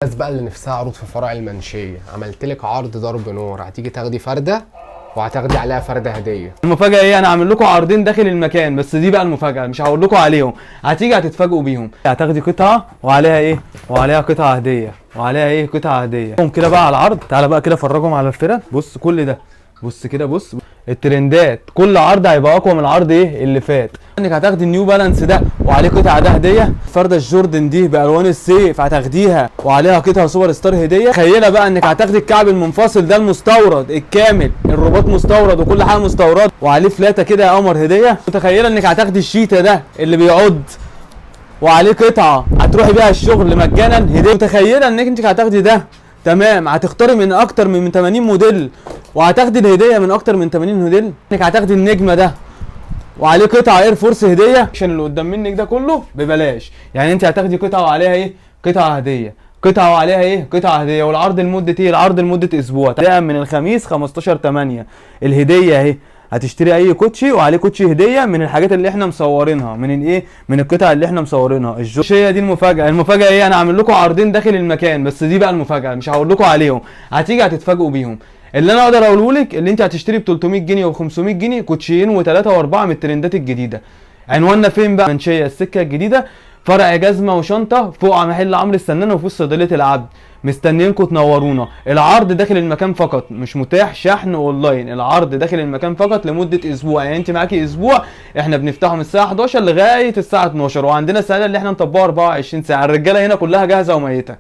الناس بقى اللي نفسها عروض في فرع المنشية، عملت لك عرض ضرب نار. هتيجي تاخدي فردة وهتاخدي عليها فردة هدية. المفاجأة ايه؟ انا عامل لكم عرضين داخل المكان، بس دي بقى المفاجأة، مش هقول لكم عليهم. هتيجي هتتفاجئوا بيهم. هتاخدي قطعة وعليها ايه؟ وعليها قطعة هدية، وعليها ايه؟ قطعة هدية. قوم كده بقى على العرض. تعالى بقى كده فرجهم على الفرد. بص كل ده، بص كده، بص الترندات. كل عرض هيبقى اقوى من العرض ايه اللي فات. انك هتاخدي النيو بالانس ده وعليه قطعه ده هديه. الفرده الجوردن دي بالوان السيف هتاخديها وعليها قطعه سوبر ستار هديه. تخيله بقى انك هتاخدي الكعب المنفصل ده المستورد الكامل، الرباط مستورد وكل حاجه مستورد وعليه فلاته كده يا قمر هديه. متخيله انك هتاخدي الشيتا ده اللي بيعض وعليه قطعه هتروحي بيها الشغل مجانا هديه. متخيله انك انت هتاخدي ده تمام، هتختاري من اكتر من 80 موديل وهتاخدي الهديه من اكتر من 80 موديل. انك هتاخدي النجمه ده وعليه قطعه اير فورس هديه. عشان اللي قدام منك ده كله ببلاش، يعني انت هتاخدي قطعه وعليها ايه؟ قطعه هديه، قطعه وعليها ايه؟ قطعه هديه. والعرض لمده ايه؟ العرض لمده اسبوع، بدايه من الخميس 15/8. الهديه اهي، هتشتري اي كوتشي وعليه كوتشي هديه من الحاجات اللي احنا مصورينها، من الايه؟ من القطع اللي احنا مصورينها. هي دي المفاجاه. المفاجاه ايه؟ انا عامل لكم عرضين داخل المكان، بس دي بقى المفاجاه، مش هقول لكم عليهم. هتيجي هتتفاجئوا بيهم. اللي انا اقدر اقوله لك اللي انت هتشتري ب 300 جنيه و 500 جنيه كوتشيين وثلاثه واربعه من الترندات الجديده. عنواننا فين بقى؟ منشيه السكه الجديده، فرع جزمه وشنطه فوق على محل عمرو السنان وفي صيدليه العبد. مستنيينكم تنورونا. العرض داخل المكان فقط، مش متاح شحن اونلاين. العرض داخل المكان فقط لمده اسبوع، يعني انت معاكي اسبوع. احنا بنفتحه من الساعه 11 لغايه الساعه 12، وعندنا السعاده اللي احنا نطبقه 24 ساعه. الرجاله هنا كلها جاهزه وميته.